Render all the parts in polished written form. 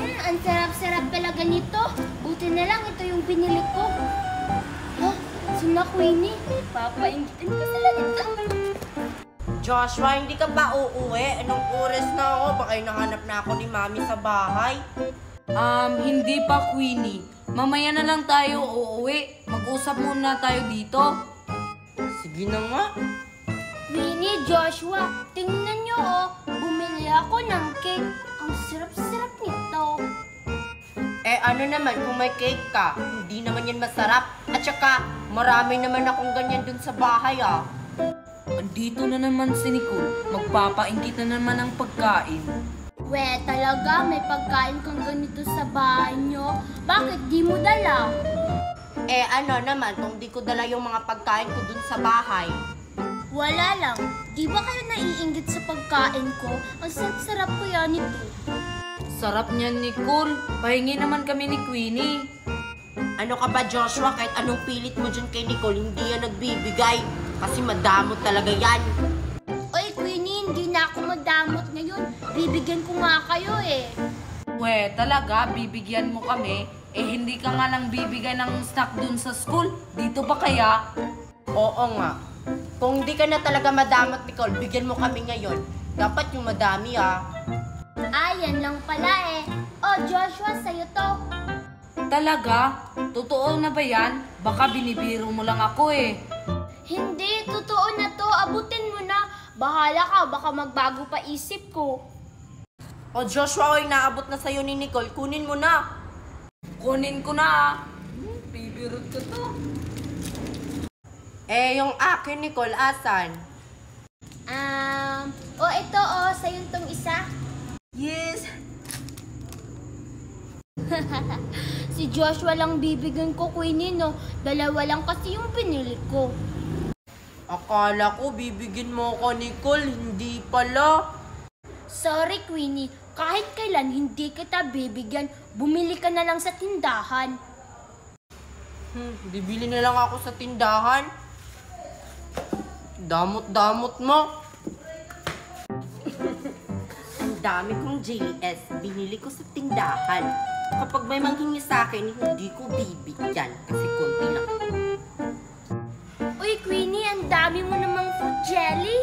Ang sarap-sarap talaga nito. Buti na lang ito yung binili ko. Sina Queenie, papaingitin ko sila nito. Joshua, hindi ka ba uuwi? Anong oras na ako? Baka hinahanap na ako ni Mami sa bahay. Hindi pa, Queenie. Mamaya na lang tayo uuwi. Mag-usap muna tayo dito. Sige na nga. Queenie, Joshua, tingnan nyo bumili ako ng cake. Ang sarap-sarap nito. Ano naman kung may cake ka? Hindi naman yan masarap. At saka, marami naman akong ganyan dun sa bahay Andito na naman si Nicole. Magpapaingkit na naman ang pagkain. Talaga? May pagkain kang ganito sa bahay nyo? Bakit di mo dala? Ano naman kung di ko dala yung mga pagkain ko dun sa bahay? Wala lang. Di ba kayo naiinggit sa pagkain ko? Ang sarap-sarap ko yan ito. Sarap niyan, Nicole. Pahingi naman kami ni Queenie. Ano ka ba, Joshua? Kahit anong pilit mo dyan kay Nicole, hindi yan nagbibigay. Kasi madamot talaga yan. Oy, Queenie, hindi na ako madamot ngayon. Bibigyan ko nga kayo Talaga, bibigyan mo kami? Hindi ka nga lang bibigay ng snack dun sa school. Dito pa kaya? Oo nga. Kung di ka na talaga madamot, Nicole, bigyan mo kami ngayon. Dapat yung madami yan lang pala Joshua, sa'yo to. Talaga? Totoo na ba yan? Baka binibiro mo lang ako Hindi, totoo na to. Abutin mo na. Bahala ka, baka magbago pa isip ko. Joshua, naabot na sa'yo ni Nicole. Kunin mo na. Kunin ko na Bibirot ko to. Yung akin, Nicole, asan? Ito sa'yo tong isa. Yes. Si Joshua lang bibigyan ko, Queenie, no? Dalawa lang kasi yung pinili ko. Akala ko bibigyan mo ako, Nicole. Hindi pala. Sorry, Queenie. Kahit kailan hindi kita bibigyan, bumili ka na lang sa tindahan. Bibili na lang ako sa tindahan. Damot-damot mo. Ang dami kong JS. Binili ko sa tindahan. Kapag may manghingi sa akin, hindi ko bibigyan. Kasi konti lang. Uy, Queenie, ang dami mo namang fruit jelly.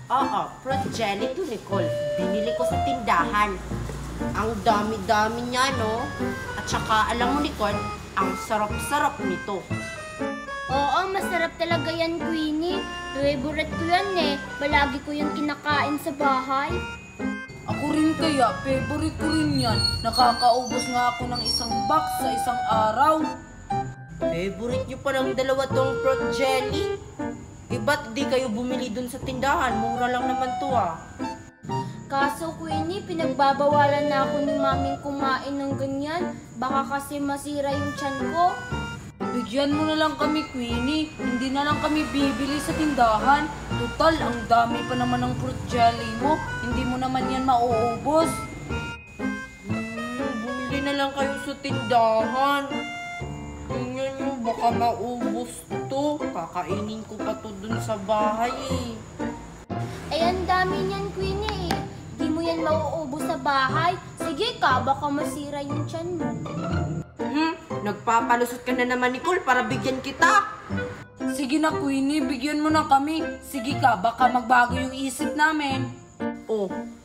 Oo, fruit jelly to, Nicole. Binili ko sa tindahan. Ang dami-dami niya, no? At saka, alam mo, Nicole, ang sarap-sarap nito. Oo, masarap talaga yan, Queenie. Favorite ko yan Palagi ko yung kinakain sa bahay. Ako rin kaya, favorite ko rin yan. Nakakaubos nga ako ng isang box sa isang araw. Favorite nyo pa ng dalawa tong fruit jelly? Ba't di kayo bumili dun sa tindahan? Mura lang naman to Kaso, Queenie, pinagbabawalan na ako ni Maming kumain ng ganyan. Baka kasi masira yung tiyan ko. Bigyan mo na lang kami, Queenie. Hindi na lang kami bibili sa tindahan. Total, ang dami pa naman ng fruit jelly mo. Hindi mo naman yan mauubos. Bumili na lang kayo sa tindahan. Tingnan nyo, baka maubos to. Kakainin ko pa to dun sa bahay Ang dami niyan, Queenie Di mo yan mauubos sa bahay. Sige ka, baka masira yung tiyan mo. Nagpapalusot ka na naman, Nicole, para bigyan kita. Sige na, Queenie, bigyan mo na kami. Sige ka, baka magbago yung isip namin.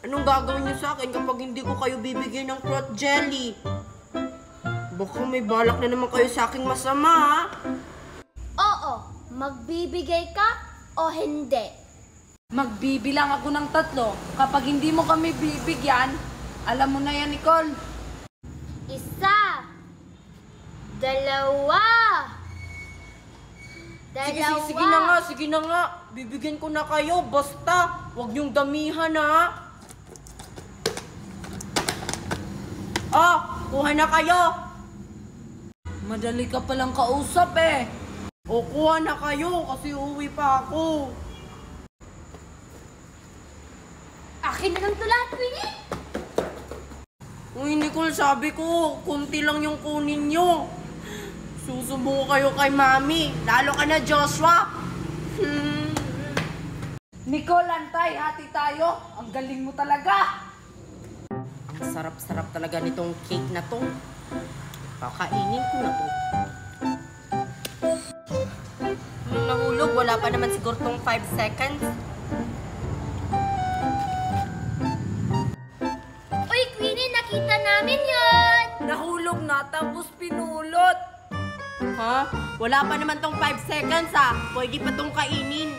Anong gagawin niyo sa akin kapag hindi ko kayo bibigyan ng fruit jelly? Baka may balak na naman kayo sa aking masama, Oo, magbibigay ka o hindi? Magbibilang ako ng 3. Kapag hindi mo kami bibigyan, alam mo na yan, Nicole. 1, 2, 2. Sige na nga. Bibigyan ko na kayo. Basta, huwag niyong damihan kuha na kayo. Madali ka palang kausap Kuha na kayo kasi uuwi pa ako. Akin na lang ito lahat, Queenie. Uy, Nicole, sabi ko, kunti lang yung kunin nyo. Susubo kayo kay Mami. Lalo ka na, Joshua. Nicole, antay, hati tayo. Ang galing mo talaga. Ang sarap-sarap talaga nitong cake na to. Kakainin ko na to. Nahulog, wala pa naman siguro tong 5 seconds. Uy, Queenie, nakita namin yon. Nahulog na tapos pinulot. Ha? Wala pa naman tong 5 seconds ha. Pwede pa tong kainin.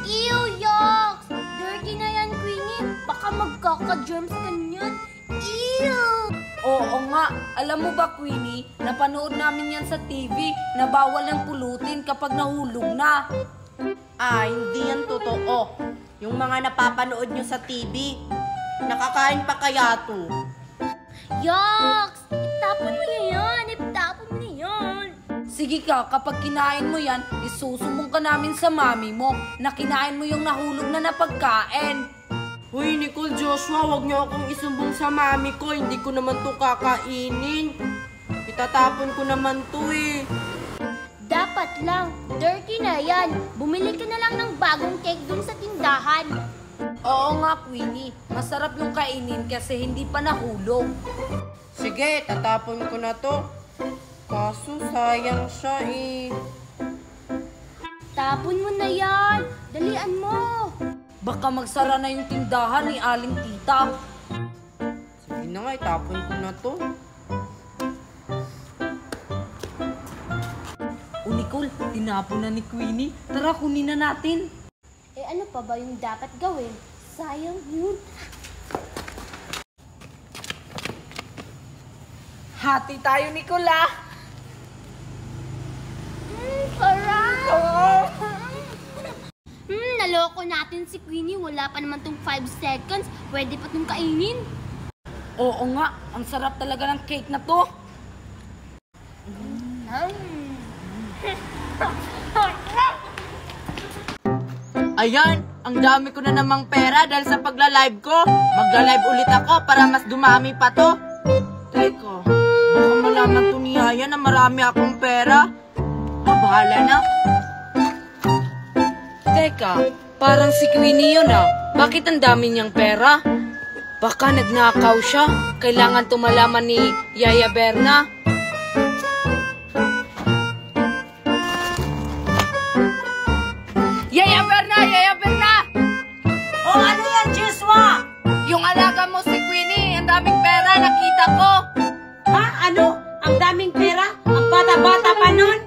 Ew, yucks! Dirty na yan, Queenie. Baka magkaka-germs ka niyan. Ew! Oo nga. Alam mo ba, Queenie, napanood namin yan sa TV na bawal ang pulutin kapag nahulog na. Hindi yan totoo. Yung mga napapanood nyo sa TV, nakakain pa kaya to? Yucks! Itapon mo na yan! Itapon mo na yan! Sige ka, kapag kinain mo yan, isusumbong ka namin sa mami mo na kinain mo yung nahulog na napagkain. Hoy, Nicole, Joshua, wag niyo akong isumbong sa mami ko. Hindi ko naman to kakainin. Itatapon ko naman to eh. Dapat lang. Dirty na yan. Bumili ka na lang ng bagong cake dun sa tindahan. Oo nga, Queenie. Masarap yung kainin kasi hindi pa nahulog. Sige, tatapon ko na to. Kaso sayang siya eh. Tapon mo na yan. Dalian mo. Baka magsara na yung tindahan ni Aling Tita. Sige na nga, itapon ko na to. O Nicole, tinapon na ni Queenie. Tara, kunin na natin. Eh ano pa ba yung dapat gawin? Sayang yun. Hati tayo, Nicole, ah. Sarap! Naloko natin si Queenie. Wala pa naman tong 5 seconds. Pwede pa tong kainin. Oo nga, ang sarap talaga ng cake na to. Ayan, ang dami ko na namang pera dahil sa pagla-live ko. Magla-live ulit ako para mas dumami pa to. Teka, baka malaman to ni Yaya na marami akong pera. Bahala na. Teka, parang si Queenie yun, ah. Bakit ang dami niyang pera? Baka nagnakaw siya. Kailangan tumalaman ni Yaya Berna. Yaya Berna! Yaya Berna! Oh, ano yan, Joshua? Yung alaga mo si Queenie, ang daming pera, nakita ko. Ha? Ano? Ang daming pera? Ang bata-bata pa nun?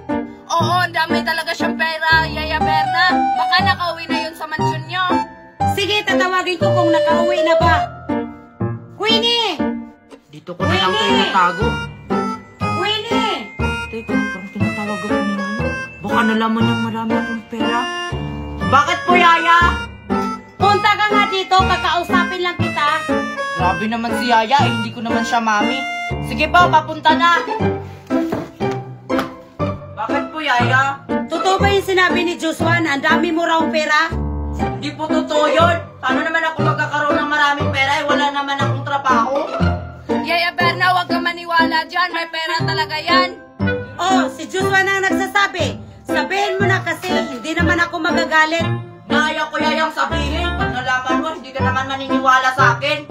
Oo, ang dami talaga siyang pera, Yaya Berna. Baka nakauwi na yun sa mansyon niyo. Sige, tatawagin ko kung nakauwi na ba. Queenie! Dito ko na lang kayo natago. Queenie! Teka, parang tinatawag ako ni Nana. Baka nalaman niyang marami akong pera. Bakit po, Yaya? Punta ka nga dito, kakausapin lang kita. Grabe naman si Yaya, eh, hindi ko naman siya mami. Sige po, papunta na. Bakit po, Yaya? Totoo ba yung sinabi ni Joshua na ang dami mo raw pera? Hindi po totoo yun. Paano naman ako magkakaroon ng maraming pera eh wala naman akong trabaho? Yaya Berna, huwag ka maniwala dyan. May pera talaga yan. Oh, si Joshua na ang nagsasabi. Sabihin mo na kasi hindi naman ako magagalit. Naya ko Yayang sabihin. Pag nalaman mo, hindi ka naman maniniwala sa akin.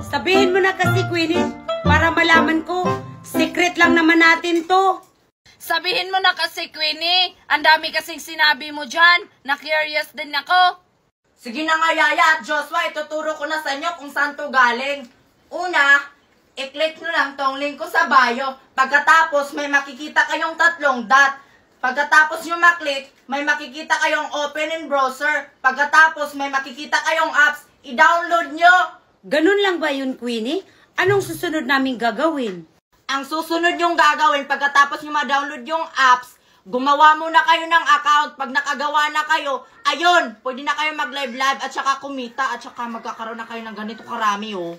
Sabihin mo na kasi, Queenie, para malaman ko. Secret lang naman natin to. Sabihin mo na kasi, Queenie. Ang dami kasing sinabi mo dyan. Na-curious din ako. Sige na nga, Yaya at Joshua, ituturo ko na sa inyo kung saan to galing. Una, i-click nyo lang tong link ko sa bio. Pagkatapos, may makikita kayong 3 dot. Pagkatapos nyo maklik, may makikita kayong open in browser. Pagkatapos, may makikita kayong apps. I-download nyo. Ganun lang ba yun, Queenie? Anong susunod naming gagawin? Ang susunod yung gagawin, pagkatapos nyo ma-download yung apps, gumawa muna kayo ng account. Pag nakagawa na kayo, ayun, pwede na kayo mag-live-live at saka kumita at saka magkakaroon na kayo ng ganito karami, oh.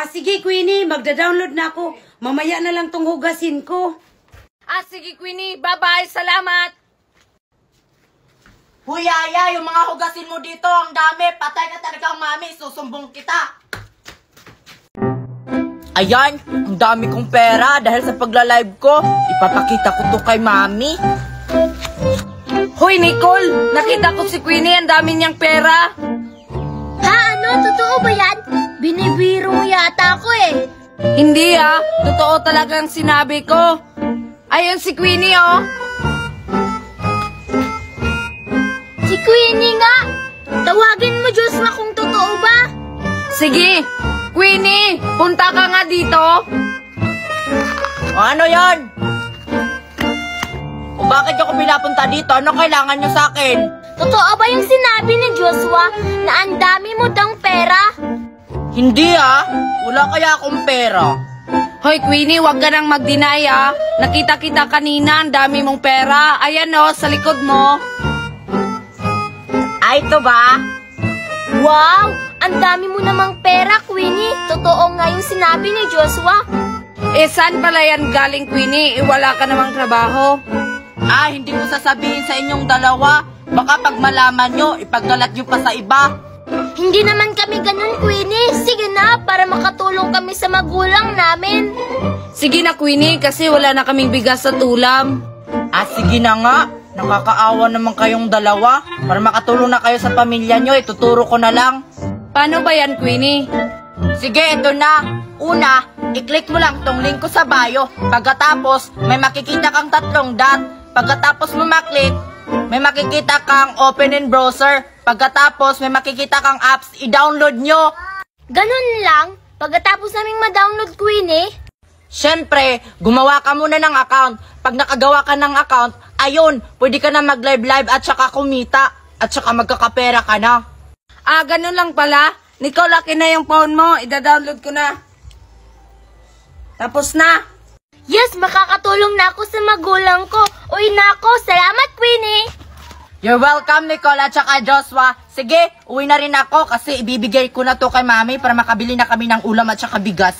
Sige, Queenie, magda-download na ako. Mamaya na lang tong hugasin ko. Sige, Queenie. Bye-bye. Salamat. Huy, Yaya, yung mga hugasin mo dito, ang dami. Patay ka talaga ang mami, susumbong kita. Ayan, ang dami kong pera dahil sa pagla-live ko. Ipapakita ko to kay mami. Hoy, Nicole. Nakita ko si Queenie. Ang dami niyang pera. Ha? Ano? Totoo ba yan? Binibiro mo yata ako eh. Hindi totoo talagang sinabi ko. Ayun si Queenie Si Queenie nga! Tawagin mo Joshua kung totoo ba? Sige, Queenie, punta ka nga dito. O ano yon? O bakit ako pinapunta dito? Ano kailangan nyo sa akin? Totoo ba yung sinabi ni Joshua na ang dami mo dang pera? Hindi wala kaya akong pera. Hoy Queenie, wag ka nang mag-deny Nakita kita kanina, ang dami mong pera. Ayan sa likod mo. Ay, ito ba? Wow! Ang dami mo namang pera, Queenie. Totoo nga yung sinabi ni Joshua. Saan pala yan galing, Queenie? Wala ka namang trabaho. Hindi ko sasabihin sa inyong dalawa. Baka pag malaman nyo, ipaggalat nyo pa sa iba. Hindi naman kami ganun, Queenie. Sige na, para makatulong kami sa magulang namin. Sige na, Queenie, kasi wala na kaming bigas sa ulam. Sige na nga. Nakakaawa naman kayong dalawa. Para makatulong na kayo sa pamilya nyo, ituturo ko na lang. Paano ba yan, Queenie? Sige, ito na. Una, i-click mo lang tong link ko sa bio. Pagkatapos, may makikita kang 3 dot. Pagkatapos mo maklik, may makikita kang open in browser. Pagkatapos, may makikita kang apps. I-download nyo. Ganun lang? Pagkatapos naming ma-download, Queenie? Siyempre, gumawa ka muna ng account. Pag nakagawa ka ng account, ayun, pwede ka na mag-live at saka kumita. At saka magkakapera ka na. Ganun lang pala. Nicole, akin na yung phone mo. Ida-download ko na. Tapos na. Yes, makakatulong na ako sa magulang ko. Uy na ako, salamat, Queenie! You're welcome, Nicole at saka Joshua. Sige, uwi na rin ako kasi ibibigay ko na to kay mami para makabili na kami ng ulam at saka bigas.